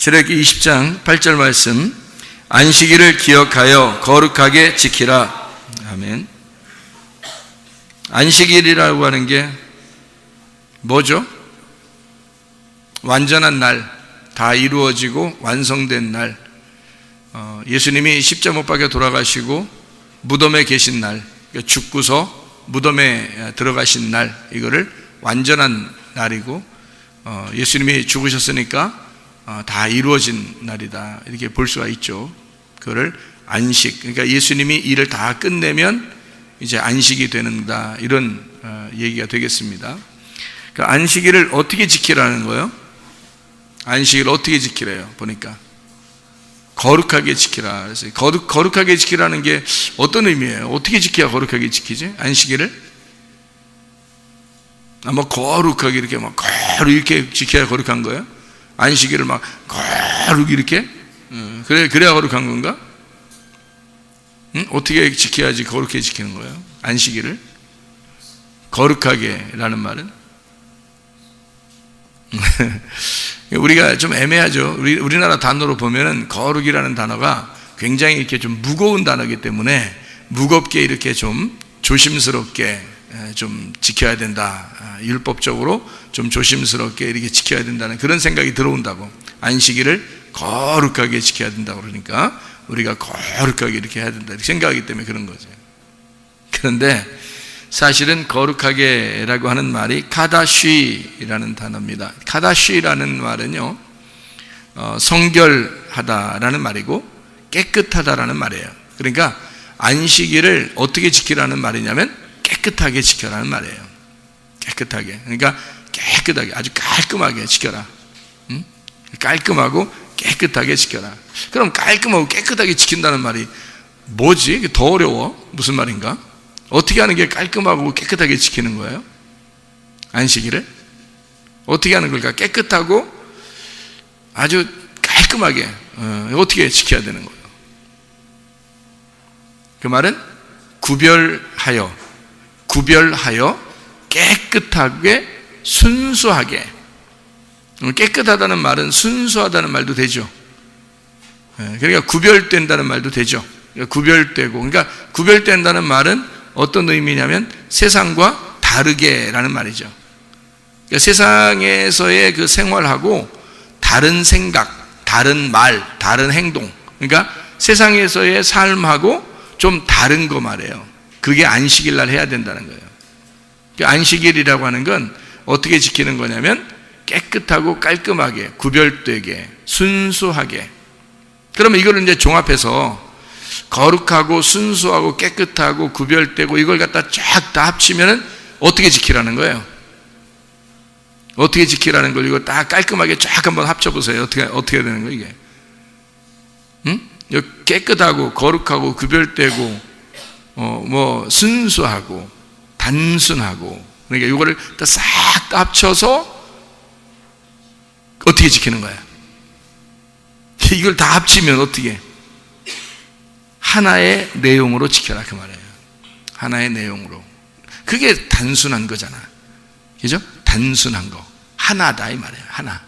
출애굽기 20장 8절 말씀, 안식일을 기억하여 거룩하게 지키라. 아멘. 안식일이라고 하는 게 뭐죠? 완전한 날, 다 이루어지고 완성된 날, 예수님이 십자가 못 박혀 돌아가시고 무덤에 계신 날, 죽고서 무덤에 들어가신 날, 이거를 완전한 날이고, 예수님이 죽으셨으니까 다 이루어진 날이다, 이렇게 볼 수가 있죠. 그거를 안식, 그러니까 예수님이 일을 다 끝내면 이제 안식이 되는다, 이런 얘기가 되겠습니다. 그러니까 안식일을 어떻게 지키라는 거예요? 안식일을 어떻게 지키래요? 보니까 거룩하게 지키라. 그래서 거룩하게 지키라는 게 어떤 의미예요? 어떻게 지켜야 거룩하게 지키지? 안식일을? 뭐 거룩하게 이렇게 막 거룩 이렇게 지켜야 거룩한 거예요? 안식일을 막 거룩 이렇게? 그래야 거룩한 건가? 응? 어떻게 지켜야지 거룩하게 지키는 거예요? 안식일을? 거룩하게라는 말은? 우리가 좀 애매하죠. 우리나라 단어로 보면은 거룩이라는 단어가 굉장히 이렇게 좀 무거운 단어이기 때문에 무겁게 이렇게 좀 조심스럽게 좀 지켜야 된다, 율법적으로 좀 조심스럽게 이렇게 지켜야 된다는 그런 생각이 들어온다고. 안식일을 거룩하게 지켜야 된다고 그러니까 우리가 거룩하게 이렇게 해야 된다 이렇게 생각하기 때문에 그런 거죠. 그런데 사실은 거룩하게라고 하는 말이 카다쉬라는 단어입니다. 카다쉬라는 말은요, 성결하다라는 말이고 깨끗하다라는 말이에요. 그러니까 안식일을 어떻게 지키라는 말이냐면 깨끗하게 지켜라는 말이에요. 깨끗하게. 그러니까 깨끗하게, 아주 깔끔하게 지켜라. 응? 깔끔하고 깨끗하게 지켜라. 그럼 깔끔하고 깨끗하게 지킨다는 말이 뭐지? 더 어려워? 무슨 말인가? 어떻게 하는 게 깔끔하고 깨끗하게 지키는 거예요? 안식일을? 어떻게 하는 걸까? 깨끗하고 아주 깔끔하게 어떻게 지켜야 되는 거예요? 그 말은 구별하여 깨끗하게 순수하게. 깨끗하다는 말은 순수하다는 말도 되죠. 그러니까 구별된다는 말도 되죠. 구별되고, 그러니까 구별된다는 말은 어떤 의미냐면 세상과 다르게라는 말이죠. 그러니까 세상에서의 그 생활하고 다른 생각, 다른 말, 다른 행동, 그러니까 세상에서의 삶하고 좀 다른 거 말이에요. 그게 안식일 날 해야 된다는 거예요. 안식일이라고 하는 건 어떻게 지키는 거냐면 깨끗하고 깔끔하게, 구별되게, 순수하게. 그러면 이거를 이제 종합해서 거룩하고 순수하고 깨끗하고 구별되고 이걸 갖다 쫙 다 합치면은 어떻게 지키라는 거예요? 어떻게 지키라는 걸 이거 다 깔끔하게 쫙 한번 합쳐보세요. 어떻게 되는 거예요, 이게? 응? 깨끗하고 거룩하고 구별되고 뭐 순수하고 단순하고, 그러니까 이거를 다 싹 다 합쳐서 어떻게 지키는 거야? 이걸 다 합치면 어떻게? 하나의 내용으로 지켜라, 그 말이에요. 하나의 내용으로. 그게 단순한 거잖아. 그죠? 단순한 거. 하나다, 이 말이에요. 하나.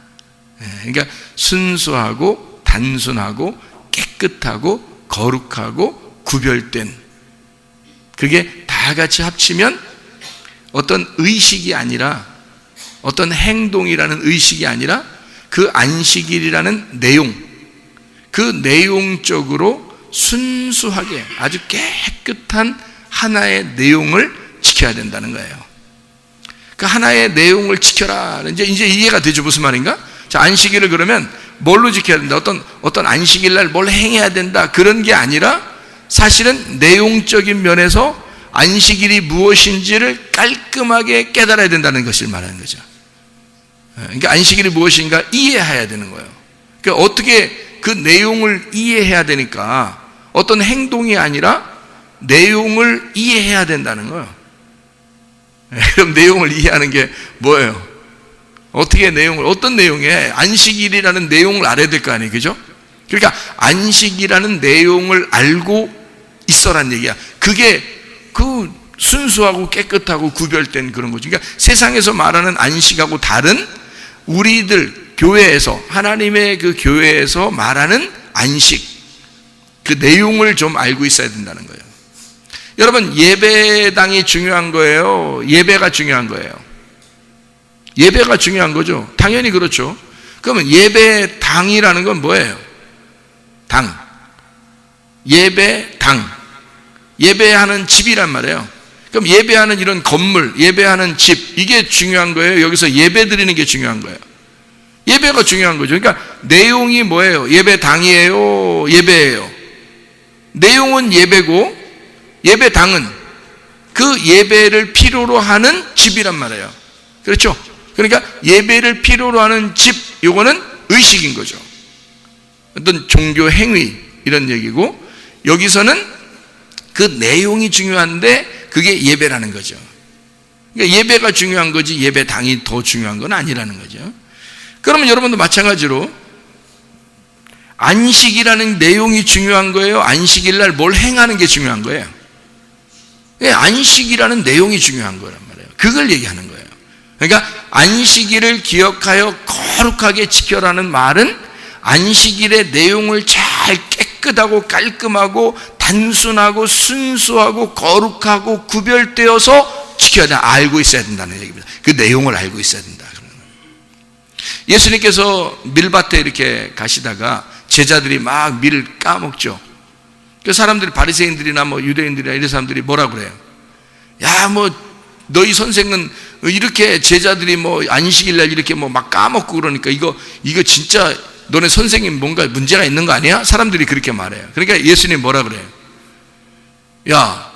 그러니까 순수하고 단순하고 깨끗하고 거룩하고 구별된, 그게 다 같이 합치면 어떤 의식이 아니라, 어떤 행동이라는 의식이 아니라 그 안식일이라는 내용, 그 내용적으로 순수하게 아주 깨끗한 하나의 내용을 지켜야 된다는 거예요. 그 하나의 내용을 지켜라. 이제 이해가 되죠? 무슨 말인가? 자, 안식일을 그러면 뭘로 지켜야 된다? 어떤 안식일 날 뭘 행해야 된다, 그런 게 아니라 사실은 내용적인 면에서 안식일이 무엇인지를 깔끔하게 깨달아야 된다는 것을 말하는 거죠. 그러니까 안식일이 무엇인가 이해해야 되는 거예요. 그러니까 어떻게 그 내용을 이해해야 되니까 어떤 행동이 아니라 내용을 이해해야 된다는 거예요. 그럼 내용을 이해하는 게 뭐예요? 어떻게 내용을, 어떤 내용에 안식일이라는 내용을 알아야 될 거 아니에요, 그죠? 그러니까 안식이라는 내용을 알고 있어란 얘기야. 그게 그 순수하고 깨끗하고 구별된 그런 거죠. 그러니까 세상에서 말하는 안식하고 다른 우리들 교회에서, 하나님의 그 교회에서 말하는 안식, 그 내용을 좀 알고 있어야 된다는 거예요. 여러분, 예배당이 중요한 거예요? 예배가 중요한 거예요? 예배가 중요한 거죠. 당연히 그렇죠. 그러면 예배당이라는 건 뭐예요? 당. 예배당. 예배하는 집이란 말이에요. 그럼 예배하는 이런 건물, 예배하는 집, 이게 중요한 거예요? 여기서 예배 드리는 게 중요한 거예요? 예배가 중요한 거죠. 그러니까 내용이 뭐예요? 예배당이에요? 예배예요? 내용은 예배고 예배당은 그 예배를 필요로 하는 집이란 말이에요. 그렇죠? 그러니까 예배를 필요로 하는 집, 요거는 의식인 거죠. 어떤 종교 행위 이런 얘기고, 여기서는 그 내용이 중요한데 그게 예배라는 거죠. 그러니까 예배가 중요한 거지 예배당이 더 중요한 건 아니라는 거죠. 그러면 여러분도 마찬가지로 안식이라는 내용이 중요한 거예요? 안식일 날 뭘 행하는 게 중요한 거예요? 안식이라는 내용이 중요한 거란 말이에요. 그걸 얘기하는 거예요. 그러니까 안식일을 기억하여 거룩하게 지켜라는 말은 안식일의 내용을 잘 깨끗하고 깔끔하고 단순하고 순수하고 거룩하고 구별되어서 지켜야 돼. 알고 있어야 된다는 얘기입니다. 그 내용을 알고 있어야 된다. 예수님께서 밀밭에 이렇게 가시다가 제자들이 막 밀을 까먹죠. 그 사람들이, 바리새인들이나 뭐 유대인들이나 이런 사람들이 뭐라 그래요? 야, 뭐 너희 선생은 이렇게 제자들이 뭐 안식일날 이렇게 뭐 막 까먹고 그러니까 이거 진짜 너네 선생님 뭔가 문제가 있는 거 아니야? 사람들이 그렇게 말해요. 그러니까 예수님 뭐라 그래요? 야,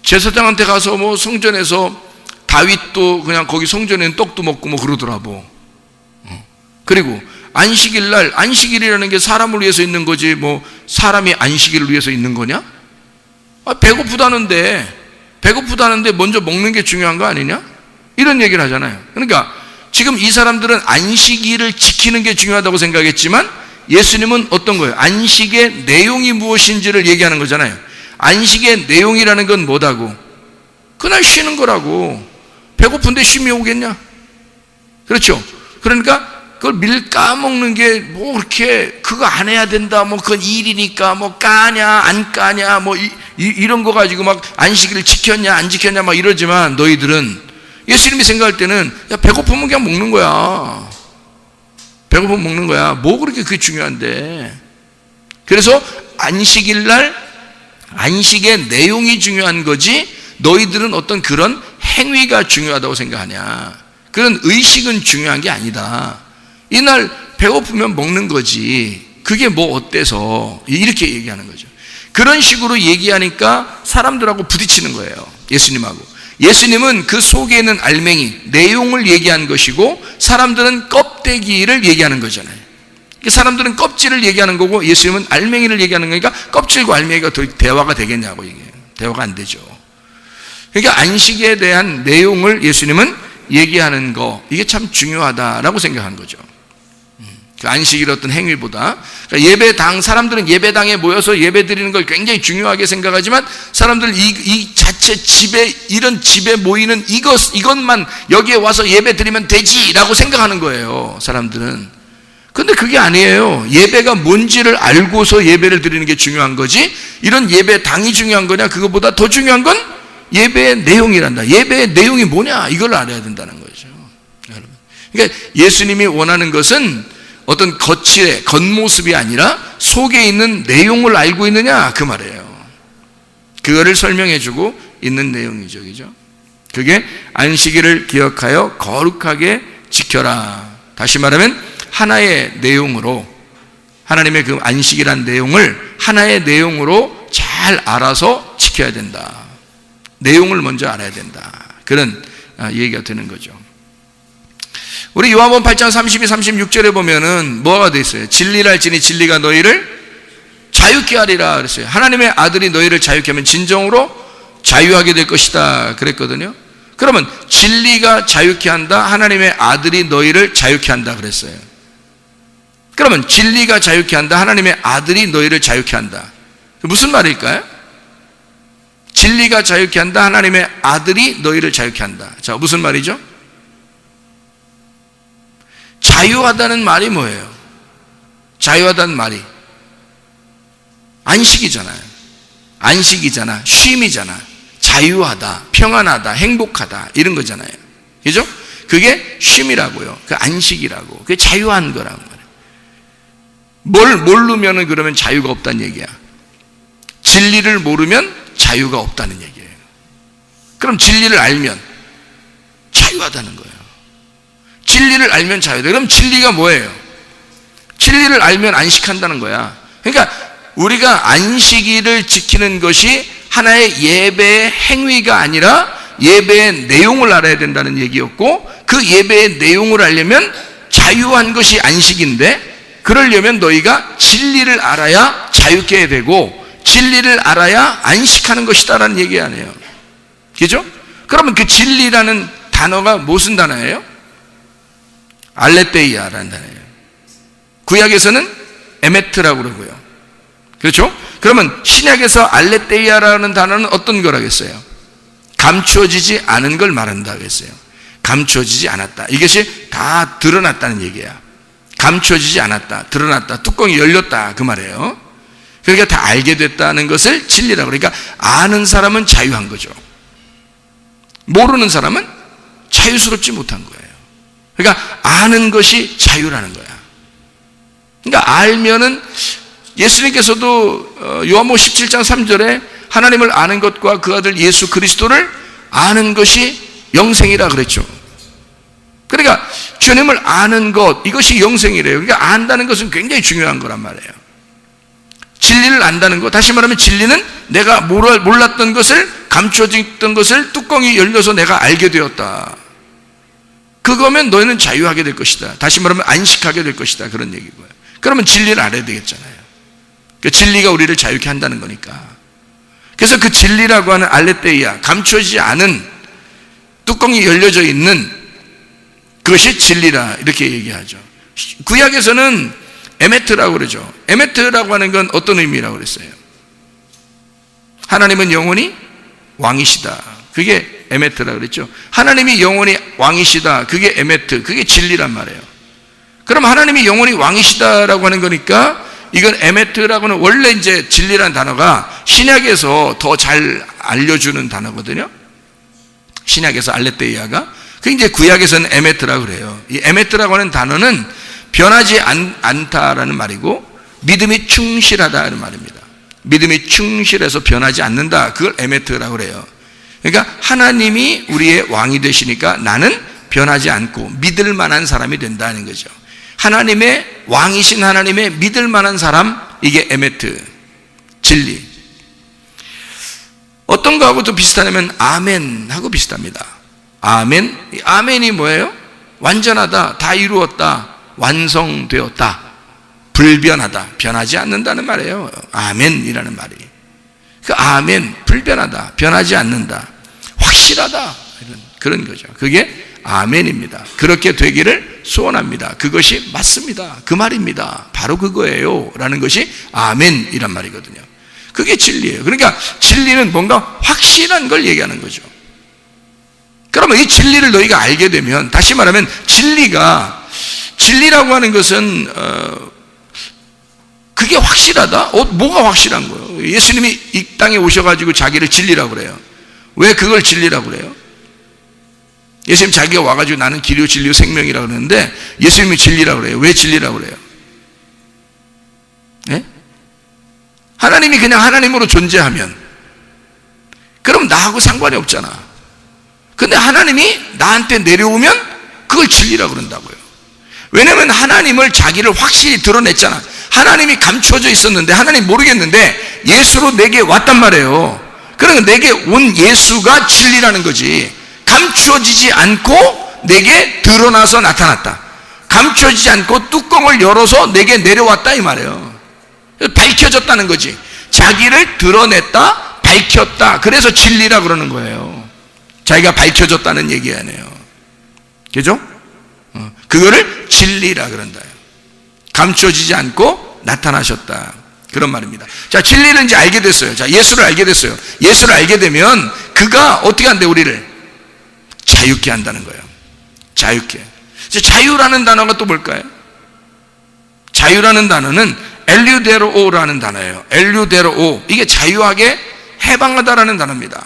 제사장한테 가서 뭐 성전에서 다윗도 그냥 거기 성전에는 떡도 먹고 뭐 그러더라 뭐. 그리고 안식일날, 안식일이라는 게 사람을 위해서 있는 거지 뭐 사람이 안식일을 위해서 있는 거냐? 배고프다는데 먼저 먹는 게 중요한 거 아니냐? 이런 얘기를 하잖아요. 그러니까 지금 이 사람들은 안식일을 지키는 게 중요하다고 생각했지만 예수님은 어떤 거예요? 안식의 내용이 무엇인지를 얘기하는 거잖아요. 안식의 내용이라는 건 뭐다고? 그날 쉬는 거라고. 배고픈데 쉼이 오겠냐? 그렇죠? 그러니까 그걸 밀 까먹는 게 뭐 그렇게 그거 안 해야 된다, 뭐 그건 일이니까 뭐 까냐 안 까냐 뭐 이런 거 가지고 막 안식일을 지켰냐 안 지켰냐 막 이러지만, 너희들은 예수님이 생각할 때는 야, 배고프면 그냥 먹는 거야. 배고프면 먹는 거야. 뭐 그렇게 그게 중요한데. 그래서 안식일날 안식의 내용이 중요한 거지 너희들은 어떤 그런 행위가 중요하다고 생각하냐, 그런 의식은 중요한 게 아니다. 이날 배고프면 먹는 거지 그게 뭐 어때서, 이렇게 얘기하는 거죠. 그런 식으로 얘기하니까 사람들하고 부딪히는 거예요. 예수님하고. 예수님은 그 속에 있는 알맹이, 내용을 얘기한 것이고 사람들은 껍데기를 얘기하는 거잖아요. 사람들은 껍질을 얘기하는 거고 예수님은 알맹이를 얘기하는 거니까 껍질과 알맹이가 대화가 되겠냐고 얘기해요. 대화가 안 되죠. 그러니까 안식에 대한 내용을 예수님은 얘기하는 거, 이게 참 중요하다라고 생각한 거죠. 그 안식일 어떤 행위보다. 그러니까 예배당, 사람들은 예배당에 모여서 예배 드리는 걸 굉장히 중요하게 생각하지만 사람들은 이 자체 집에, 이런 집에 모이는 이것만 여기에 와서 예배 드리면 되지라고 생각하는 거예요, 사람들은. 근데 그게 아니에요. 예배가 뭔지를 알고서 예배를 드리는 게 중요한 거지, 이런 예배당이 중요한 거냐, 그것보다 더 중요한 건 예배의 내용이란다. 예배의 내용이 뭐냐, 이걸 알아야 된다는 거죠, 여러분. 그러니까 예수님이 원하는 것은 어떤 거칠의 겉모습이 아니라 속에 있는 내용을 알고 있느냐, 그 말이에요. 그거를 설명해 주고 있는 내용이죠, 그죠? 그게 안식일을 기억하여 거룩하게 지켜라. 다시 말하면 하나의 내용으로, 하나님의 그 안식이란 내용을 하나의 내용으로 잘 알아서 지켜야 된다. 내용을 먼저 알아야 된다. 그런 얘기가 되는 거죠. 우리 요한복음 8장 32, 36절에 보면은 뭐가 돼 있어요? 진리를 알지니 진리가 너희를 자유케 하리라 그랬어요. 하나님의 아들이 너희를 자유케 하면 진정으로 자유하게 될 것이다 그랬거든요. 그러면 진리가 자유케 한다, 하나님의 아들이 너희를 자유케 한다 그랬어요. 그러면 진리가 자유케 한다, 하나님의 아들이 너희를 자유케 한다. 무슨 말일까요? 진리가 자유케 한다, 하나님의 아들이 너희를 자유케 한다. 자, 무슨 말이죠? 자유하다는 말이 뭐예요? 자유하다는 말이 안식이잖아요. 안식이잖아. 쉼이잖아. 자유하다, 평안하다, 행복하다 이런 거잖아요. 그죠? 그게 쉼이라고요. 그 안식이라고. 그게 자유한 거라고 말해요. 뭘 모르면은 그러면 자유가 없다는 얘기야. 진리를 모르면 자유가 없다는 얘기예요. 그럼 진리를 알면 자유하다는 거예요. 진리를 알면 자유다. 그럼 진리가 뭐예요? 진리를 알면 안식한다는 거야. 그러니까 우리가 안식일을 지키는 것이 하나의 예배의 행위가 아니라 예배의 내용을 알아야 된다는 얘기였고, 그 예배의 내용을 알려면 자유한 것이 안식인데, 그러려면 너희가 진리를 알아야 자유케 되고 진리를 알아야 안식하는 것이다라는 얘기 아니에요. 그죠? 그러면 그 진리라는 단어가 무슨 단어예요? 알레테이아라는 단어예요. 구약에서는 에메트라고 그러고요. 그렇죠? 그러면 신약에서 알레테이아라는 단어는 어떤 거라겠어요? 감추어지지 않은 걸 말한다고 했어요. 감추어지지 않았다. 이것이 다 드러났다는 얘기야. 감추어지지 않았다, 드러났다, 뚜껑이 열렸다 그 말이에요. 그러니까 다 알게 됐다는 것을 진리라고. 그러니까 아는 사람은 자유한 거죠. 모르는 사람은 자유스럽지 못한 거예요. 그러니까 아는 것이 자유라는 거야. 그러니까 알면은 예수님께서도 요한복음 17장 3절에 하나님을 아는 것과 그 아들 예수 그리스도를 아는 것이 영생이라 그랬죠. 그러니까 주님을 아는 것, 이것이 영생이래요. 그러니까 안다는 것은 굉장히 중요한 거란 말이에요. 진리를 안다는 것, 다시 말하면 진리는 내가 몰랐던 것을, 감춰졌던 것을 뚜껑이 열려서 내가 알게 되었다. 그거면 너희는 자유하게 될 것이다. 다시 말하면 안식하게 될 것이다. 그런 얘기고요. 그러면 진리를 알아야 되겠잖아요. 그 진리가 우리를 자유케 한다는 거니까. 그래서 그 진리라고 하는 알레테이아, 감춰지지 않은 뚜껑이 열려져 있는 그것이 진리라 이렇게 얘기하죠. 구약에서는 에메트라고 그러죠. 에메트라고 하는 건 어떤 의미라고 그랬어요? 하나님은 영원히 왕이시다. 그게 에메트라고 그랬죠. 하나님이 영원히 왕이시다. 그게 에메트, 그게 진리란 말이에요. 그럼 하나님이 영원히 왕이시다라고 하는 거니까 이건 에메트라고는 원래 이제 진리라는 단어가 신약에서 더 잘 알려주는 단어거든요. 신약에서 알레테이아가, 그 이제 구약에서는 에메트라고 그래요. 이 에메트라고 하는 단어는 변하지 않다라는 말이고 믿음이 충실하다는 말입니다. 믿음이 충실해서 변하지 않는다. 그걸 에메트라고 그래요. 그러니까 하나님이 우리의 왕이 되시니까 나는 변하지 않고 믿을 만한 사람이 된다는 거죠. 하나님의 왕이신 하나님의 믿을 만한 사람, 이게 에메트, 진리. 어떤 거하고도 비슷하냐면 아멘하고 비슷합니다. 아멘. 아멘이 뭐예요? 완전하다, 다 이루었다, 완성되었다, 불변하다, 변하지 않는다는 말이에요. 아멘이라는 말이. 그 아멘, 불변하다, 변하지 않는다, 확실하다, 이런 그런 거죠. 그게 아멘입니다. 그렇게 되기를 소원합니다. 그것이 맞습니다. 그 말입니다. 바로 그거예요. 라는 것이 아멘이란 말이거든요. 그게 진리예요. 그러니까 진리는 뭔가 확실한 걸 얘기하는 거죠. 그러면 이 진리를 너희가 알게 되면, 다시 말하면 진리라고 하는 것은 그게 확실하다? 뭐가 확실한 거예요? 예수님이 이 땅에 오셔가지고 자기를 진리라고 그래요. 왜 그걸 진리라고 그래요? 예수님 자기가 와가지고 나는 길이요 진리요 생명이라고 그러는데 예수님이 진리라고 그래요. 왜 진리라고 그래요? 네? 하나님이 그냥 하나님으로 존재하면 그럼 나하고 상관이 없잖아. 근데 하나님이 나한테 내려오면 그걸 진리라고 그런다고요. 왜냐하면 하나님을 자기를 확실히 드러냈잖아. 하나님이 감춰져 있었는데 하나님 모르겠는데 예수로 내게 왔단 말이에요. 그러니까 내게 온 예수가 진리라는 거지. 감추어지지 않고 내게 드러나서 나타났다. 감추어지지 않고 뚜껑을 열어서 내게 내려왔다 이 말이에요. 밝혀졌다는 거지. 자기를 드러냈다, 밝혔다. 그래서 진리라 그러는 거예요. 자기가 밝혀졌다는 얘기 아니에요. 그죠? 그거를 진리라 그런다. 감추어지지 않고 나타나셨다. 그런 말입니다. 자, 진리를 이제 알게 됐어요. 자, 예수를 알게 됐어요. 예수를 알게 되면 그가 어떻게 한대 우리를? 자유케 한다는 거예요. 자유케. 자유라는 단어가 또 뭘까요? 자유라는 단어는 엘류데로오라는 단어예요. 엘류데로오. 이게 자유하게 해방하다라는 단어입니다.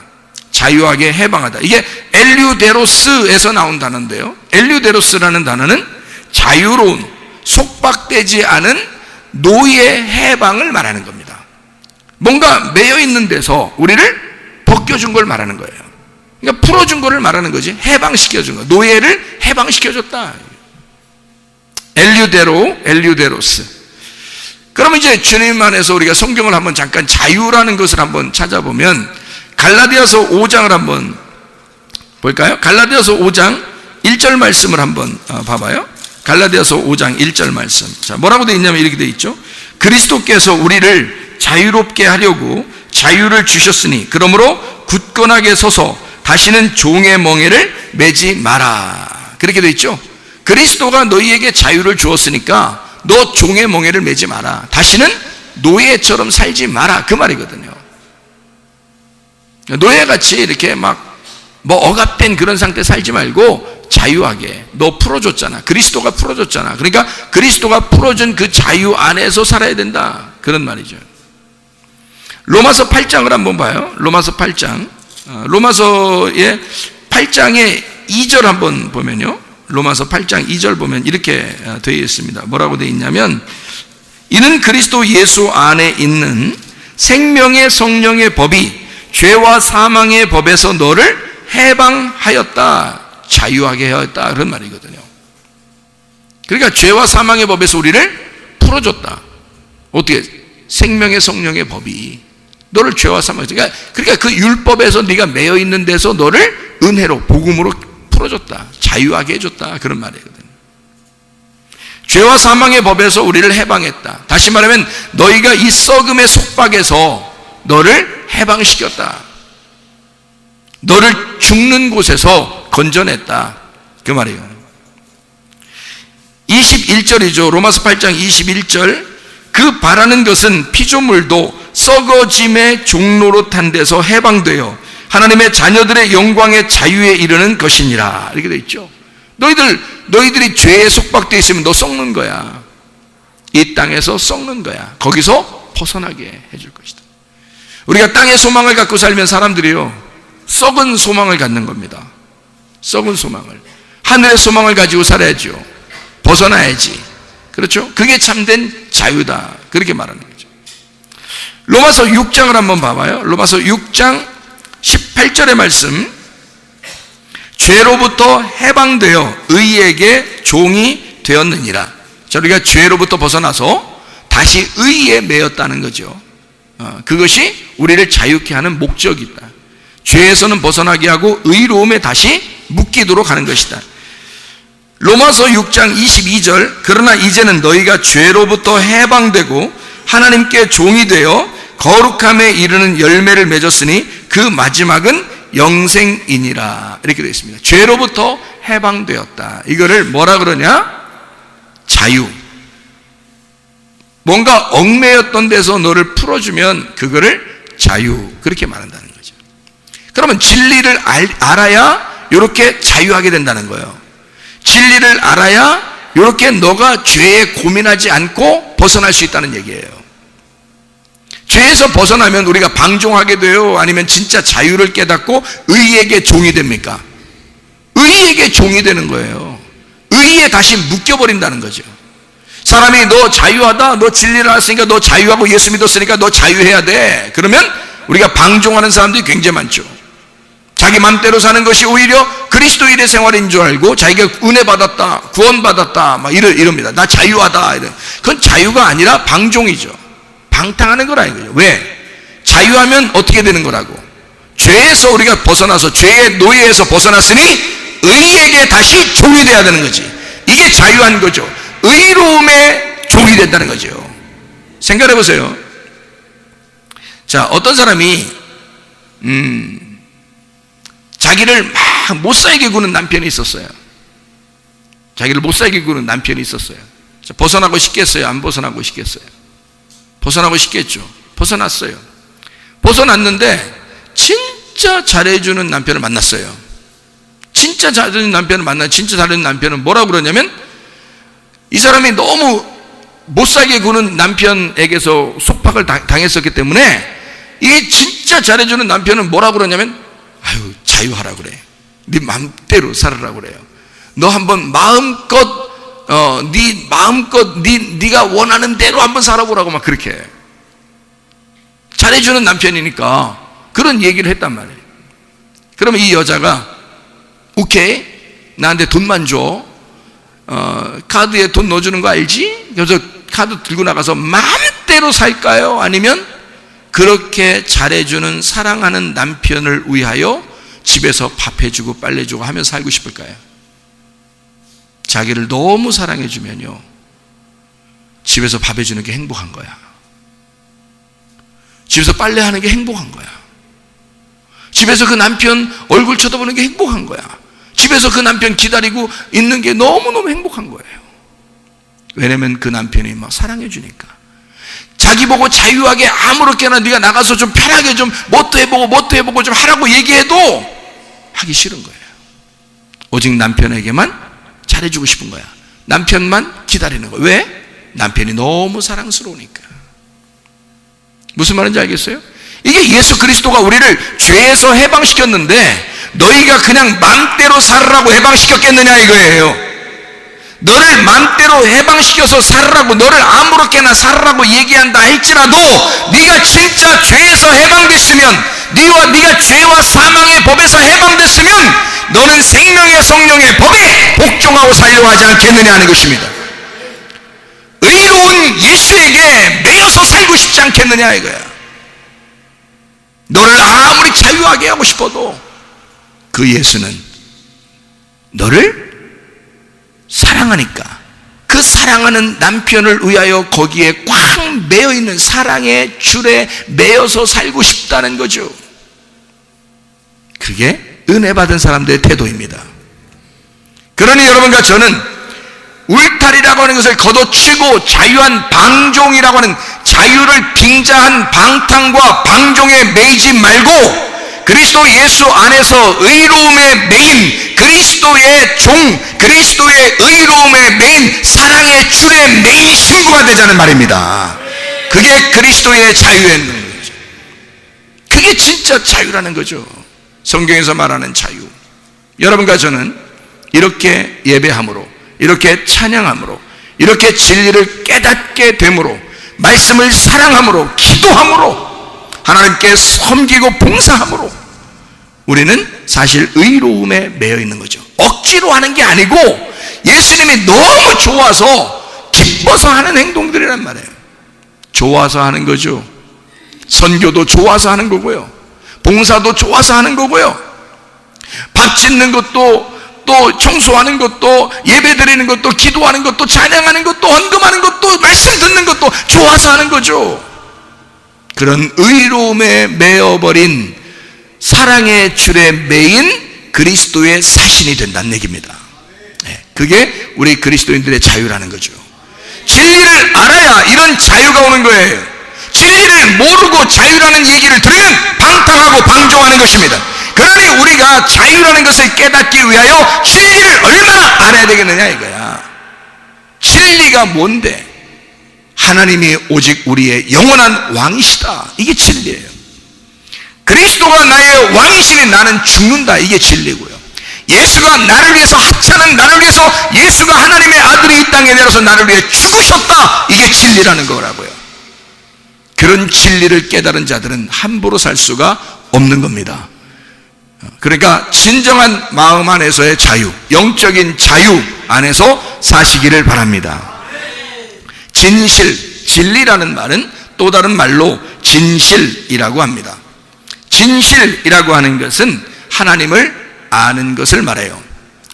자유하게 해방하다. 이게 엘류데로스에서 나온 단어인데요. 엘류데로스라는 단어는 자유로운, 속박되지 않은 노예 해방을 말하는 겁니다. 뭔가 매여 있는 데서 우리를 벗겨준 걸 말하는 거예요. 그러니까 풀어준 거를 말하는 거지. 해방시켜준 거. 노예를 해방시켜줬다. 엘류데로스. 그러면 이제 주님 안에서 우리가 성경을 한번 잠깐 자유라는 것을 한번 찾아보면 갈라디아서 5장을 한번 볼까요? 갈라디아서 5장 1절 말씀을 한번 봐봐요. 갈라디아서 5장 1절 말씀. 자, 뭐라고 되어 있냐면 이렇게 되어 있죠. 그리스도께서 우리를 자유롭게 하려고 자유를 주셨으니 그러므로 굳건하게 서서 다시는 종의 멍에를 매지 마라. 그렇게 되어 있죠. 그리스도가 너희에게 자유를 주었으니까 너 종의 멍에를 매지 마라. 다시는 노예처럼 살지 마라. 그 말이거든요. 노예같이 이렇게 막 뭐 억압된 그런 상태 살지 말고 자유하게. 너 풀어줬잖아. 그리스도가 풀어줬잖아. 그러니까 그리스도가 풀어준 그 자유 안에서 살아야 된다. 그런 말이죠. 로마서 8장을 한번 봐요. 로마서 8장. 로마서의 8장의 2절 한번 보면요. 로마서 8장 2절 보면 이렇게 되어 있습니다. 뭐라고 되어 있냐면 이는 그리스도 예수 안에 있는 생명의 성령의 법이 죄와 사망의 법에서 너를 해방하였다. 자유하게 하였다. 그런 말이거든요. 그러니까 죄와 사망의 법에서 우리를 풀어줬다. 어떻게? 생명의 성령의 법이 너를 죄와 사망, 그러니까 그 율법에서 네가 매여 있는 데서 너를 은혜로 복음으로 풀어줬다. 자유하게 해줬다. 그런 말이거든요. 죄와 사망의 법에서 우리를 해방했다. 다시 말하면 너희가 이 썩음의 속박에서 너를 해방시켰다. 너를 죽는 곳에서 건져냈다. 그 말이에요. 21절이죠. 로마서 8장 21절. 그 바라는 것은 피조물도 썩어짐의 종로로 탄 데서 해방되어 하나님의 자녀들의 영광의 자유에 이르는 것이니라. 이렇게 되어 있죠. 너희들이 죄에 속박되어 있으면 너 썩는 거야. 이 땅에서 썩는 거야. 거기서 벗어나게 해줄 것이다. 우리가 땅의 소망을 갖고 살면 사람들이요, 썩은 소망을 갖는 겁니다. 썩은 소망을. 하늘의 소망을 가지고 살아야죠. 벗어나야지. 그렇죠? 그게 참된 자유다. 그렇게 말하는 거죠. 로마서 6장을 한번 봐봐요. 로마서 6장 18절의 말씀. 죄로부터 해방되어 의에게 종이 되었느니라. 자, 우리가 죄로부터 벗어나서 다시 의에 매였다는 거죠. 그것이 우리를 자유케 하는 목적이다. 죄에서는 벗어나게 하고 의로움에 다시 묶이도록 하는 것이다. 로마서 6장 22절. 그러나 이제는 너희가 죄로부터 해방되고 하나님께 종이 되어 거룩함에 이르는 열매를 맺었으니 그 마지막은 영생이니라. 이렇게 되어 있습니다. 죄로부터 해방되었다. 이거를 뭐라 그러냐? 자유. 뭔가 얽매였던 데서 너를 풀어주면 그거를 자유. 그렇게 말한다는 거죠. 그러면 진리를 알아야 이렇게 자유하게 된다는 거예요. 진리를 알아야 이렇게 너가 죄에 고민하지 않고 벗어날 수 있다는 얘기예요. 죄에서 벗어나면 우리가 방종하게 돼요? 아니면 진짜 자유를 깨닫고 의에게 종이 됩니까? 의에게 종이 되는 거예요. 의에 다시 묶여버린다는 거죠. 사람이 너 자유하다, 너 진리를 알았으니까 너 자유하고 예수 믿었으니까 너 자유해야 돼. 그러면 우리가 방종하는 사람들이 굉장히 많죠. 자기 맘대로 사는 것이 오히려 그리스도인의 생활인 줄 알고 자기가 은혜 받았다, 구원 받았다, 막 이럽니다. 나 자유하다. 그건 자유가 아니라 방종이죠. 방탕하는 거라 이거죠. 왜? 자유하면 어떻게 되는 거라고? 죄에서 우리가 벗어나서 죄의 노예에서 벗어났으니 의에게 다시 종이 돼야 되는 거지. 이게 자유한 거죠. 의로움의 종이 된다는 거죠. 생각해 보세요. 자, 어떤 사람이 자기를 막 못 살게 구는 남편이 있었어요. 자기를 못 살게 구는 남편이 있었어요. 자, 벗어나고 싶겠어요? 안 벗어나고 싶겠어요? 벗어나고 싶겠죠. 벗어났어요. 벗어났는데 진짜 잘해주는 남편을 만났어요. 진짜 잘해주는 남편을 만나 진짜 잘해주는 남편은 뭐라고 그러냐면 이 사람이 너무 못살게 구는 남편에게서 속박을 당했었기 때문에 이 진짜 잘해주는 남편은 뭐라고 그러냐면 아유 자유하라 그래. 네 마음대로 살아라 그래요. 너 한번 마음껏 네 마음껏 네가 원하는 대로 한번 살아보라고 막 그렇게 해. 잘해주는 남편이니까 그런 얘기를 했단 말이에요. 그러면 이 여자가 오케이 나한테 돈만 줘. 카드에 돈 넣어주는 거 알지? 그래서 카드 들고 나가서 마음대로 살까요? 아니면 그렇게 잘해주는 사랑하는 남편을 위하여 집에서 밥 해주고 빨래주고 하며 살고 싶을까요? 자기를 너무 사랑해주면요 집에서 밥 해주는 게 행복한 거야. 집에서 빨래하는 게 행복한 거야. 집에서 그 남편 얼굴 쳐다보는 게 행복한 거야. 집에서 그 남편 기다리고 있는 게 너무너무 행복한 거예요. 왜냐면 그 남편이 막 사랑해 주니까. 자기 보고 자유하게 아무렇게나 네가 나가서 좀 편하게 좀 뭣도 해보고 좀 하라고 얘기해도 하기 싫은 거예요. 오직 남편에게만 잘해주고 싶은 거야. 남편만 기다리는 거야. 왜? 남편이 너무 사랑스러우니까. 무슨 말인지 알겠어요? 이게 예수 그리스도가 우리를 죄에서 해방시켰는데 너희가 그냥 맘대로 살으라고 해방시켰겠느냐 이거예요. 너를 맘대로 해방시켜서 살으라고, 너를 아무렇게나 살으라고 얘기한다 할지라도 네가 진짜 죄에서 해방됐으면, 네가 죄와 사망의 법에서 해방됐으면 너는 생명의 성령의 법에 복종하고 살려고 하지 않겠느냐 하는 것입니다. 의로운 예수에게 매여서 살고 싶지 않겠느냐 이거야. 너를 아무리 자유하게 하고 싶어도 그 예수는 너를 사랑하니까 그 사랑하는 남편을 위하여 거기에 꽉 매여있는 사랑의 줄에 매여서 살고 싶다는 거죠. 그게 은혜 받은 사람들의 태도입니다. 그러니 여러분과 저는 울타리라고 하는 것을 걷어치고 자유한 방종이라고 하는 자유를 빙자한 방탕과 방종에 매이지 말고 그리스도 예수 안에서 의로움에 매인 그리스도의 종, 그리스도의 의로움에 매인 사랑의 줄에 매인 신부가 되자는 말입니다. 그게 그리스도의 자유의 거죠. 그게 진짜 자유라는 거죠. 성경에서 말하는 자유. 여러분과 저는 이렇게 예배함으로, 이렇게 찬양함으로, 이렇게 진리를 깨닫게 됨으로, 말씀을 사랑함으로, 기도함으로, 하나님께 섬기고 봉사함으로 우리는 사실 의로움에 매여 있는 거죠. 억지로 하는 게 아니고 예수님이 너무 좋아서 기뻐서 하는 행동들이란 말이에요. 좋아서 하는 거죠. 선교도 좋아서 하는 거고요, 봉사도 좋아서 하는 거고요, 밥 짓는 것도, 또 청소하는 것도, 예배 드리는 것도, 기도하는 것도, 찬양하는 것도, 헌금하는 것도, 말씀 듣는 것도 좋아서 하는 거죠. 그런 의로움에 매여버린 사랑의 줄에 매인 그리스도의 사신이 된다는 얘기입니다. 그게 우리 그리스도인들의 자유라는 거죠. 진리를 알아야 이런 자유가 오는 거예요. 진리를 모르고 자유라는 얘기를 들으면 방탕하고 방종하는 것입니다. 그러니 우리가 자유라는 것을 깨닫기 위하여 진리를 얼마나 알아야 되겠느냐 이거야. 진리가 뭔데? 하나님이 오직 우리의 영원한 왕이시다. 이게 진리예요. 그리스도가 나의 왕이시니 나는 죽는다. 이게 진리고요. 예수가 나를 위해서 하찮은 나를 위해서 예수가 하나님의 아들이 이 땅에 내려서 나를 위해 죽으셨다. 이게 진리라는 거라고요. 그런 진리를 깨달은 자들은 함부로 살 수가 없는 겁니다. 그러니까 진정한 마음 안에서의 자유, 영적인 자유 안에서 사시기를 바랍니다. 진실, 진리라는 말은 또 다른 말로 진실이라고 합니다. 진실이라고 하는 것은 하나님을 아는 것을 말해요.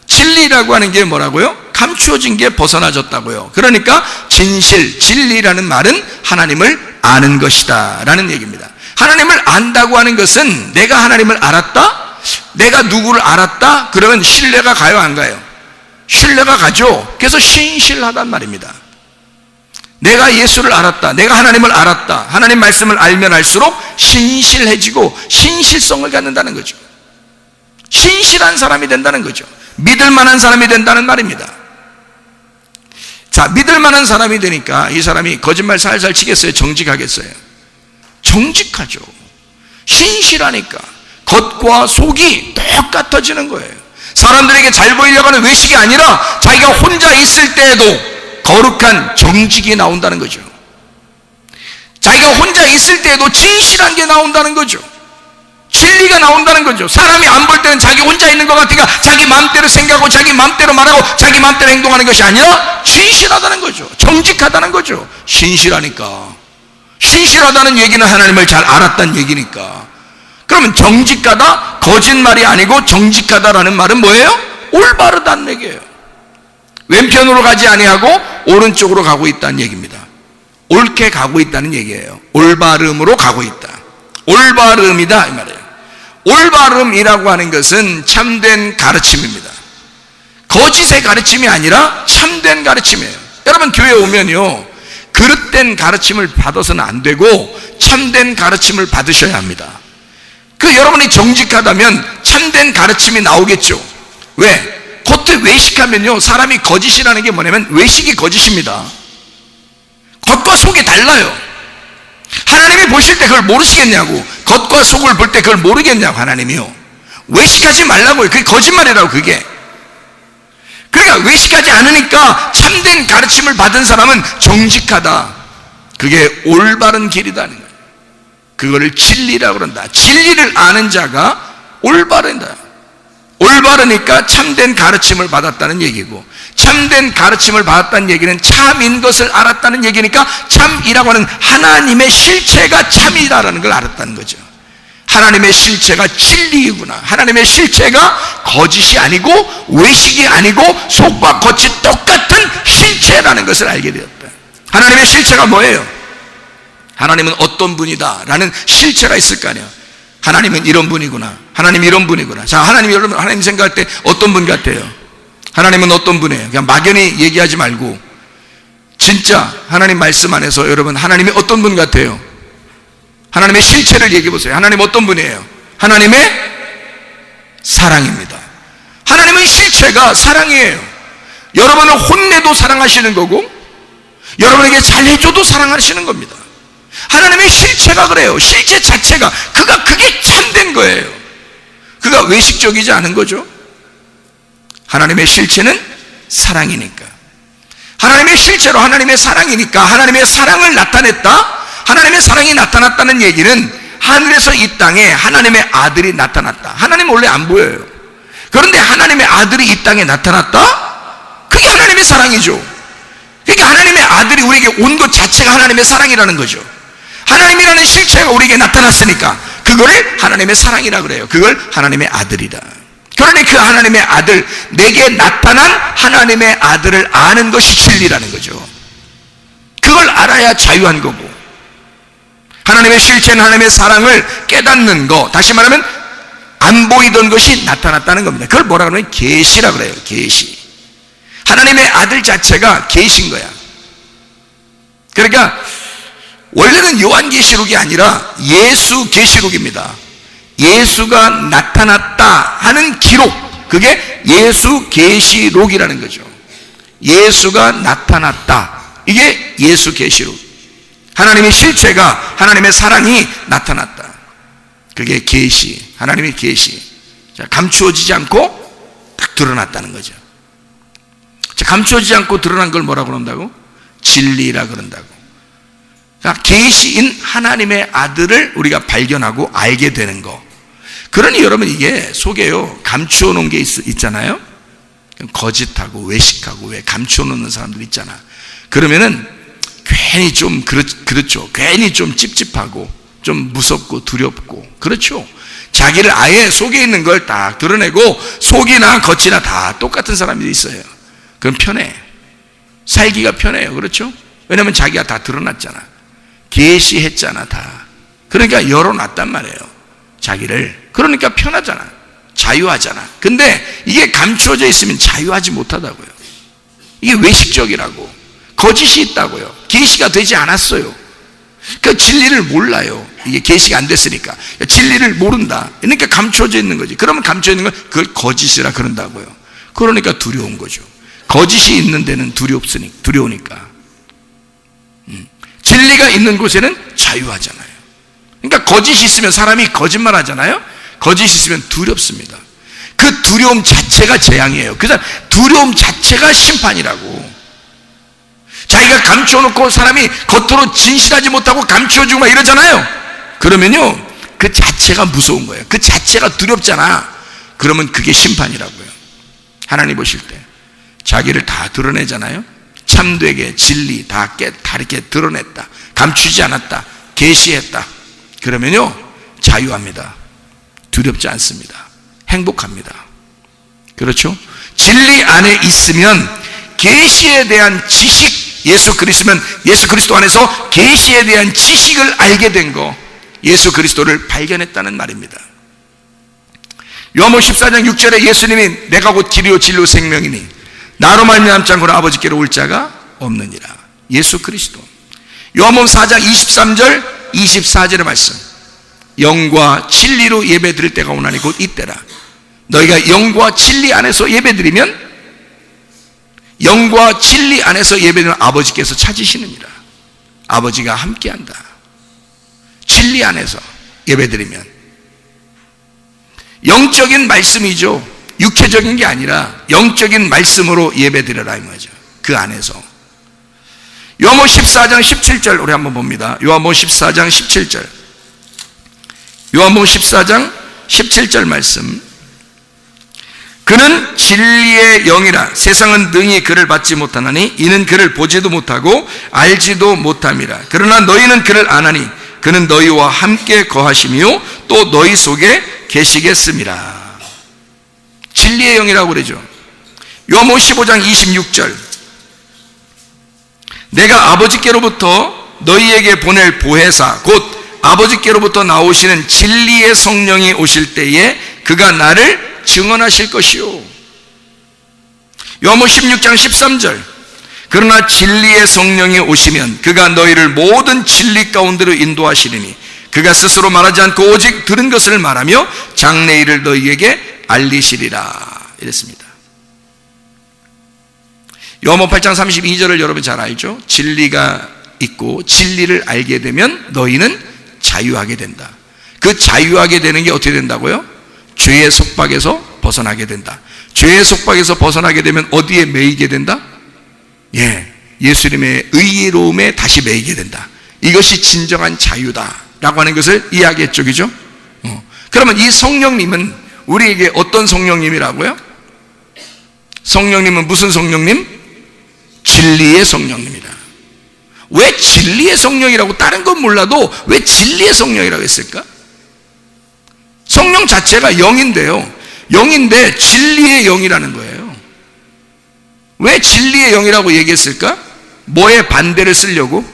진리라고 하는 게 뭐라고요? 감추어진 게 벗어나졌다고요. 그러니까 진실, 진리라는 말은 하나님을 아는 것이다 라는 얘기입니다. 하나님을 안다고 하는 것은 내가 하나님을 알았다? 내가 누구를 알았다? 그러면 신뢰가 가요 안 가요? 신뢰가 가죠. 그래서 신실하단 말입니다. 내가 예수를 알았다, 내가 하나님을 알았다, 하나님 말씀을 알면 알수록 신실해지고 신실성을 갖는다는 거죠. 신실한 사람이 된다는 거죠. 믿을 만한 사람이 된다는 말입니다. 자, 믿을 만한 사람이 되니까 이 사람이 거짓말 살살 치겠어요? 정직하겠어요? 정직하죠. 신실하니까 겉과 속이 똑같아지는 거예요. 사람들에게 잘 보이려고 하는 외식이 아니라 자기가 혼자 있을 때에도 거룩한 정직이 나온다는 거죠. 자기가 혼자 있을 때에도 진실한 게 나온다는 거죠. 진리가 나온다는 거죠. 사람이 안 볼 때는 자기 혼자 있는 것 같으니까 자기 마음대로 생각하고 자기 마음대로 말하고 자기 마음대로 행동하는 것이 아니라 진실하다는 거죠. 정직하다는 거죠. 신실하니까. 신실하다는 얘기는 하나님을 잘 알았다는 얘기니까. 그러면 정직하다, 거짓말이 아니고 정직하다라는 말은 뭐예요? 올바르다는 얘기예요. 왼편으로 가지 아니하고 오른쪽으로 가고 있다는 얘기입니다. 옳게 가고 있다는 얘기예요. 올바름으로 가고 있다. 올바름이다 이 말이에요. 올바름이라고 하는 것은 참된 가르침입니다. 거짓의 가르침이 아니라 참된 가르침이에요. 여러분 교회에 오면요, 그릇된 가르침을 받아서는 안 되고 참된 가르침을 받으셔야 합니다. 여러분이 정직하다면 참된 가르침이 나오겠죠. 왜? 겉에 외식하면요, 사람이 거짓이라는 게 뭐냐면 외식이 거짓입니다. 겉과 속이 달라요. 하나님이 보실 때 그걸 모르시겠냐고. 겉과 속을 볼 때 그걸 모르겠냐고. 하나님이요, 외식하지 말라고요. 그게 거짓말이라고. 그게 그러니까 외식하지 않으니까 참된 가르침을 받은 사람은 정직하다, 그게 올바른 길이다는 거예요. 그거를 진리라고 그런다. 진리를 아는 자가 올바르다. 올바르니까 참된 가르침을 받았다는 얘기고, 참된 가르침을 받았다는 얘기는 참인 것을 알았다는 얘기니까 참이라고 하는 하나님의 실체가 참이다라는 걸 알았다는 거죠. 하나님의 실체가 진리이구나. 하나님의 실체가 거짓이 아니고 외식이 아니고 속과 겉이 똑같은 실체라는 것을 알게 되었다. 하나님의 실체가 뭐예요? 하나님은 어떤 분이다 라는 실체가 있을 거 아니에요. 하나님은 이런 분이구나. 하나님 이런 분이구나. 자, 여러분 하나님 생각할 때 어떤 분 같아요? 하나님은 어떤 분이에요? 그냥 막연히 얘기하지 말고 진짜 하나님 말씀 안에서 여러분 하나님이 어떤 분 같아요? 하나님의 실체를 얘기해 보세요. 하나님 어떤 분이에요? 하나님의 사랑입니다. 하나님의 실체가 사랑이에요. 여러분을 혼내도 사랑하시는 거고 여러분에게 잘해줘도 사랑하시는 겁니다. 하나님의 실체가 그래요. 실체 자체가 그게 참된 거예요. 그가 외식적이지 않은 거죠. 하나님의 실체는 사랑이니까, 하나님의 실체로 하나님의 사랑이니까 하나님의 사랑을 나타냈다. 하나님의 사랑이 나타났다는 얘기는 하늘에서 이 땅에 하나님의 아들이 나타났다. 하나님은 원래 안 보여요. 그런데 하나님의 아들이 이 땅에 나타났다? 그게 하나님의 사랑이죠. 그러니까 하나님의 아들이 우리에게 온 것 자체가 하나님의 사랑이라는 거죠. 하나님이라는 실체가 우리에게 나타났으니까 그거를 하나님의 사랑이라 그래요. 그걸 하나님의 아들이다. 그러니 그 하나님의 아들, 내게 나타난 하나님의 아들을 아는 것이 진리라는 거죠. 그걸 알아야 자유한 거고, 하나님의 실체는 하나님의 사랑을 깨닫는 거, 다시 말하면 안 보이던 것이 나타났다는 겁니다. 그걸 뭐라 그러면 계시라 그래요. 계시. 하나님의 아들 자체가 계신 거야. 그러니까 원래는 요한계시록이 아니라 예수 계시록입니다. 예수가 나타났다 하는 기록, 그게 예수 계시록이라는 거죠. 예수가 나타났다, 이게 예수 계시록. 하나님의 실체가, 하나님의 사랑이 나타났다, 그게 계시, 하나님의 계시. 자, 감추어지지 않고 딱 드러났다는 거죠. 자, 감추어지지 않고 드러난 걸 뭐라고 그런다고? 진리라 그런다고. 계시인 하나님의 아들을 우리가 발견하고 알게 되는 거. 그러니 여러분 이게 속에요 감추어 놓은 게 있잖아요. 거짓하고 외식하고 왜 감추어 놓는 사람들 있잖아. 그러면은 괜히 좀 그렇죠. 괜히 좀 찝찝하고 좀 무섭고 두렵고 그렇죠. 자기를 아예 속에 있는 걸 딱 드러내고 속이나 겉이나 다 똑같은 사람이 있어요. 그럼 편해. 살기가 편해요. 그렇죠? 왜냐하면 자기가 다 드러났잖아. 계시했잖아 다. 그러니까 열어놨단 말이에요 자기를. 그러니까 편하잖아. 자유하잖아. 근데 이게 감추어져 있으면 자유하지 못하다고요. 이게 외식적이라고, 거짓이 있다고요. 계시가 되지 않았어요. 그 진리를 몰라요. 이게 계시가 안 됐으니까. 진리를 모른다. 그러니까 감춰져 있는 거지. 그러면 감춰져 있는 건 그걸 거짓이라 그런다고요. 그러니까 두려운 거죠. 거짓이 있는 데는 두려우니까. 진리가 있는 곳에는 자유하잖아요. 그러니까 거짓이 있으면 사람이 거짓말 하잖아요. 거짓이 있으면 두렵습니다. 그 두려움 자체가 재앙이에요. 그래서 두려움 자체가 심판이라고. 자기가 감춰놓고 사람이 겉으로 진실하지 못하고 감춰주고 막 이러잖아요. 그러면요, 그 자체가 무서운 거예요. 그 자체가 두렵잖아. 그러면 그게 심판이라고요. 하나님 보실 때 자기를 다 드러내잖아요. 참되게 진리 다 이렇게 드러냈다, 감추지 않았다, 계시했다. 그러면요, 자유합니다. 두렵지 않습니다. 행복합니다. 그렇죠? 진리 안에 있으면 계시에 대한 지식, 예수 그리스도 안에서 계시에 대한 지식을 알게 된 거, 예수 그리스도를 발견했다는 말입니다. 요한복음 14장 6절에 예수님이 내가 곧 길이요 진리요 생명이니 나로 말미암지 않고는 아버지께로 올 자가 없느니라. 예수 그리스도. 요한복음 4장 23절 24절의 말씀, 영과 진리로 예배 드릴 때가 오나니 곧 이때라. 너희가 영과 진리 안에서 예배 드리면, 영과 진리 안에서 예배드리면 아버지께서 찾으시느니라. 아버지가 함께한다. 진리 안에서 예배 드리면 영적인 말씀이죠. 육체적인 게 아니라 영적인 말씀으로 예배 드려라 이 말이죠. 그 안에서. 요한복음 14장 17절 우리 한번 봅니다. 요한복음 14장 17절. 요한복음 14장 17절 말씀. 그는 진리의 영이라 세상은 능히 그를 받지 못하나니 이는 그를 보지도 못하고 알지도 못함이라. 그러나 너희는 그를 아나니 그는 너희와 함께 거하시며 또 너희 속에 계시겠습니다. 진리의 영이라고 그러죠. 요한복음 15장 26절. 내가 아버지께로부터 너희에게 보낼 보혜사 곧 아버지께로부터 나오시는 진리의 성령이 오실 때에 그가 나를 증언하실 것이요. 요한복음 16장 13절. 그러나 진리의 성령이 오시면 그가 너희를 모든 진리 가운데로 인도하시리니 그가 스스로 말하지 않고 오직 들은 것을 말하며 장래일을 너희에게 알리시리라. 이랬습니다. 요한복음 8장 32절을 여러분 잘 알죠? 진리가 있고 진리를 알게 되면 너희는 자유하게 된다. 그 자유하게 되는 게 어떻게 된다고요? 죄의 속박에서 벗어나게 된다. 죄의 속박에서 벗어나게 되면 어디에 매이게 된다? 예수님의 의로움에 다시 매이게 된다. 이것이 진정한 자유다라고 하는 것을 이야기했죠. 그죠? 그러면 이 성령님은 우리에게 어떤 성령님이라고요? 성령님은 무슨 성령님? 진리의 성령님이다. 왜 진리의 성령이라고, 다른 건 몰라도 왜 진리의 성령이라고 했을까? 성령 자체가 영인데요, 영인데 진리의 영이라는 거예요. 왜 진리의 영이라고 얘기했을까? 뭐의 반대를 쓰려고?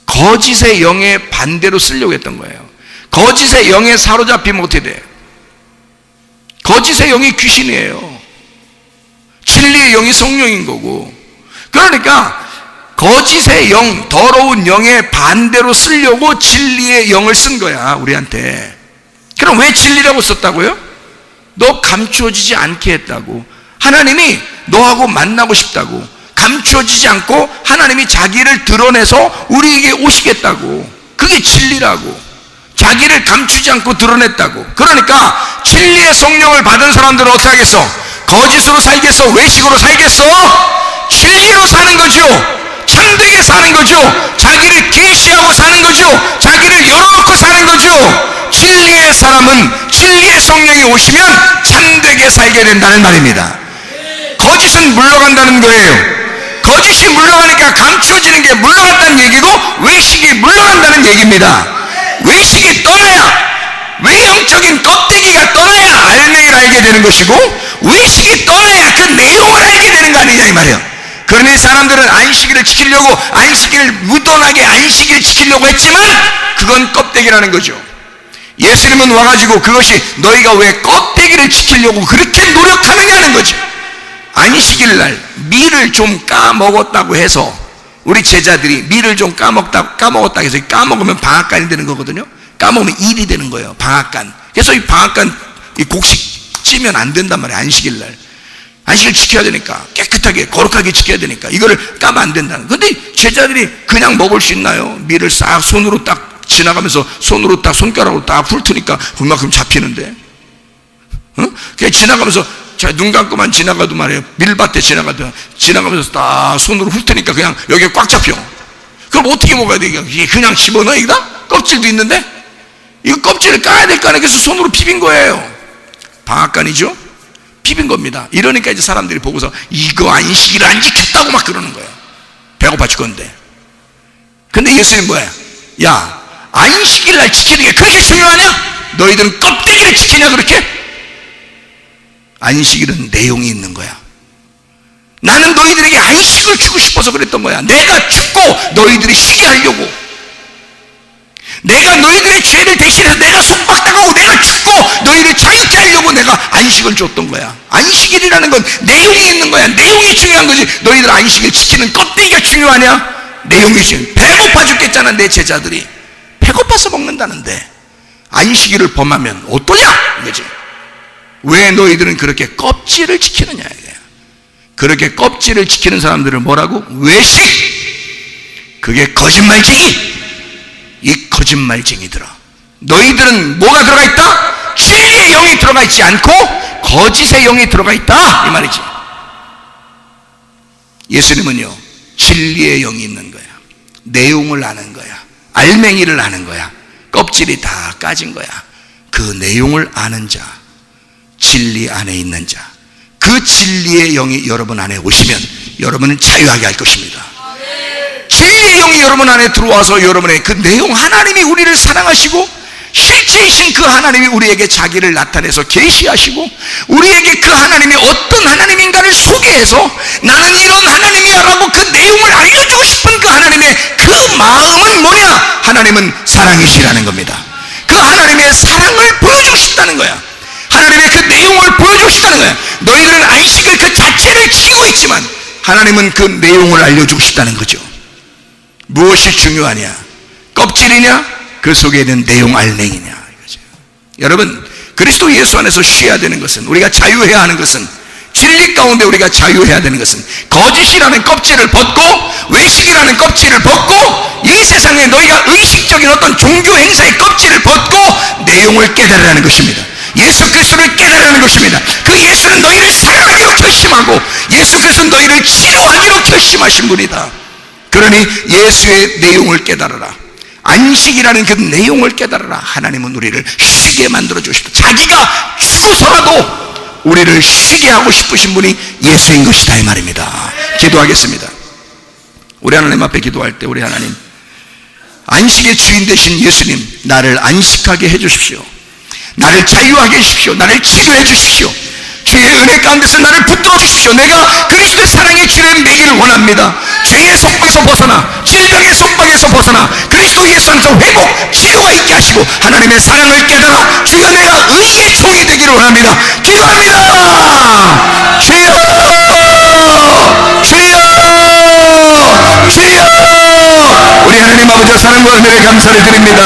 거짓의 영의 반대로 쓰려고 했던 거예요. 거짓의 영에 사로잡히면 어떻게 돼요? 거짓의 영이 귀신이에요. 진리의 영이 성령인 거고. 그러니까 거짓의 영, 더러운 영의 반대로 쓰려고 진리의 영을 쓴 거야, 우리한테. 그럼 왜 진리라고 썼다고요? 너 감추어지지 않게 했다고. 하나님이 너하고 만나고 싶다고. 감추어지지 않고 하나님이 자기를 드러내서 우리에게 오시겠다고. 그게 진리라고. 자기를 감추지 않고 드러냈다고. 그러니까 진리의 성령을 받은 사람들은 어떻게 하겠어? 거짓으로 살겠어? 외식으로 살겠어? 진리로 사는 거죠. 참되게 사는 거죠. 자기를 계시하고 사는 거죠. 자기를 열어놓고 사는 거죠. 진리의 사람은 진리의 성령이 오시면 참되게 살게 된다는 말입니다. 거짓은 물러간다는 거예요. 거짓이 물러가니까 감추어지는 게 물러간다는 얘기고 외식이 물러간다는 얘기입니다. 외식이 떠나야, 외형적인 껍데기가 떠나야 알맹이를 알게 되는 것이고, 외식이 떠나야 그 내용을 알게 되는 거 아니냐 이 말이에요. 그러니 사람들은 안식일을 지키려고, 안식일을 무던하게 안식일을 지키려고 했지만 그건 껍데기라는 거죠. 예수님은 와가지고 그것이 너희가 왜 껍데기를 지키려고 그렇게 노력하느냐는 거죠. 안식일 날 밀을 좀 까먹었다고 해서 우리 제자들이 밀을 좀 까먹었다 해서 까먹으면 방앗간이 되는 거거든요. 까먹으면 일이 되는 거예요. 방앗간. 그래서 이 방앗간 이 곡식 찌면 안 된단 말이에요. 안식일 날. 안식을 지켜야 되니까 깨끗하게 거룩하게 지켜야 되니까 이거를 까면 안 된다는. 근데 제자들이 그냥 먹을 수 있나요? 밀을 싹 손으로 딱 지나가면서 손으로 딱 손가락으로 딱 훑으니까 그만큼 잡히는데, 그냥 지나가면서 눈 감고만 지나가도 말이에요. 밀밭에 지나가면서 딱 손으로 훑으니까 그냥 여기에 꽉 잡혀. 그럼 어떻게 먹어야 돼? 이게 그냥 집어넣어 여기다? 껍질도 있는데 이거 껍질을 까야 될 거 아니에요. 그래서 손으로 비빈 거예요. 방앗간이죠. 비빈 겁니다. 이러니까 이제 사람들이 보고서 이거 안식일을 안 지켰다고 막 그러는 거예요. 배고파 죽겠는데. 근데 예수님 뭐야? 야, 안식일 날 지키는 게 그렇게 중요하냐? 너희들은 껍데기를 지키냐 그렇게? 안식일은 내용이 있는 거야. 나는 너희들에게 안식을 주고 싶어서 그랬던 거야. 내가 죽고 너희들이 쉬게 하려고. 내가 너희들의 죄를 대신해서 내가 속박당하고 내가 죽고 너희를 자유케 하려고 내가 안식을 줬던 거야. 안식일이라는 건 내용이 있는 거야. 내용이 중요한 거지. 너희들 안식일 지키는 껍데기가 중요하냐? 내용이 중요해. 배고파 죽겠잖아. 내 제자들이 배고파서 먹는다는데 안식일을 범하면 어떠냐 이거지. 왜 너희들은 그렇게 껍질을 지키느냐 이거야. 그렇게 껍질을 지키는 사람들을 뭐라고? 외식. 그게 거짓말쟁이. 이 거짓말쟁이들아, 너희들은 뭐가 들어가 있다? 진리의 영이 들어가 있지 않고 거짓의 영이 들어가 있다 이 말이지. 예수님은요 진리의 영이 있는 거야. 내용을 아는 거야. 알맹이를 아는 거야. 껍질이 다 까진 거야. 그 내용을 아는 자, 진리 안에 있는 자, 그 진리의 영이 여러분 안에 오시면 여러분은 자유하게 할 것입니다. 진리의 영이 여러분 안에 들어와서 여러분의 그 내용, 하나님이 우리를 사랑하시고 실체이신 그 하나님이 우리에게 자기를 나타내서 계시하시고 우리에게 그 하나님이 어떤 하나님인가를 소개해서 나는 이런 하나님이야 라고 그 내용을 알려주고 싶은 그 하나님의 그 마음은 뭐냐? 하나님은 사랑이시라는 겁니다. 그 하나님의 사랑을 보여주고 싶다는 거야. 하나님의 그 내용을 보여주고 싶다는 거야. 너희들은 안식을 그 자체를 지키고 있지만 하나님은 그 내용을 알려주고 싶다는 거죠. 무엇이 중요하냐? 껍질이냐? 그 속에 있는 내용 알맹이냐 이거죠. 여러분, 그리스도 예수 안에서 쉬어야 되는 것은, 우리가 자유해야 하는 것은, 진리 가운데 우리가 자유해야 되는 것은 거짓이라는 껍질을 벗고 외식이라는 껍질을 벗고 이 세상에 너희가 의식적인 어떤 종교 행사의 껍질을 벗고 내용을 깨달으라는 것입니다. 예수 그리스도를 깨달으라는 것입니다. 그 예수는 너희를 사랑하기로 결심하고 예수 그리스도는 너희를 치료하기로 결심하신 분이다. 그러니 예수의 내용을 깨달으라. 안식이라는 그 내용을 깨달으라. 하나님은 우리를 쉬게 만들어 주시고 자기가 죽어서라도 우리를 쉬게 하고 싶으신 분이 예수인 것이다 이 말입니다. 기도하겠습니다. 우리 하나님 앞에 기도할 때 우리 하나님, 안식의 주인 되신 예수님, 나를 안식하게 해주십시오. 나를 자유하게 해주십시오. 나를 치료해 주십시오. 주의 은혜 가운데서 나를 붙들어 주십시오. 내가 그리스도의 사랑의 주를 매기를 원합니다. 죄의 속박에서 벗어나, 질병의 속박에서 벗어나 그리스도 예수 안에서 회복, 치료가 있게 하시고 하나님의 사랑을 깨달아 주여 내가 의의 종이 되기를 원합니다. 기도합니다. 주여, 주여, 주여. 우리 하나님 아버지의 사랑과 은혜를 감사를 드립니다.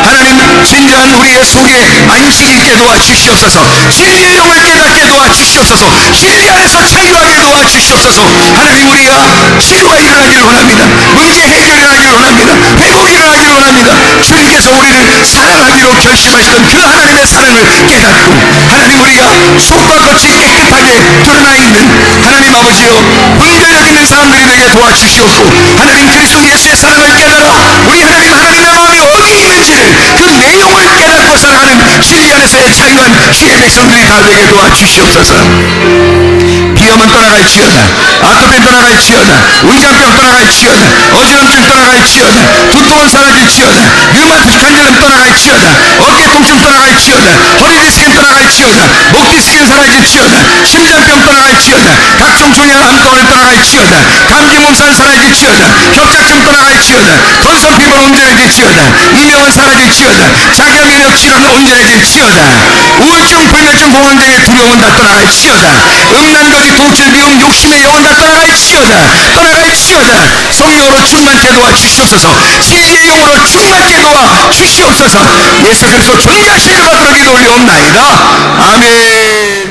하나님, 진정한 우리의 속에 안식이 있게 도와주시옵소서. 진리의 영을 깨닫게 도와주시옵소서. 진리 안에서 자유하게 도와주시옵소서. 하나님, 우리가 치료가 일어나기를 원합니다. 문제 해결이 일어나기를 원합니다. 회복이 일어나기를 원합니다. 주님께서 우리를 사랑하기로 결심하시던 그 하나님의 사랑을 깨닫고 하나님, 우리가 속과 겉이 깨끗하게 드러나 있는 하나님 아버지여, 분별력 있는 사람들이 되게 도와주시옵고 하나님, 그리스도 예수의 사랑을 깨달아 우리 하나님의 마음이 어디에 있는지를 그 내용을 깨닫고 살아가는 진리 안에서의 자유한 주의 백성들이 다 되게 도와주시옵소서. 비염은 떠나갈지어다, 아토피 떠나갈지어다, 위장병 떠나갈지어다, 어지럼증 떠나갈지어다, 두통은 사라질지어다, 류마티스 관절염 떠나갈지어다, 어깨 통증 떠나갈지어다, 허리 디스크는 떠나갈지어다, 목 디스크는 사라질지어다, 심장병 떠나갈지어다, 각종 불량한 암덩어리 떠나갈지어다. 감기 몸살 사라질지어다. 협착증 떠나갈지어다. 건선 피부는 온전해질지어다. 이명은 사라질지어다. 자기의 면역 질환은 온전해질지어다. 우울증, 불면증, 공황장애, 두려움은 다 떠나갈지어다. 음란거지, 도출, 미움, 욕심의 영혼 다 떠나갈지어다. 떠나갈지어다. 성령으로 충만케 도와 주시옵소서. 진리의 영으로 충만케 도와 주시옵소서. 예수 그리스도 존귀하신 이름으로 기도 올리옵나이다. 아멘.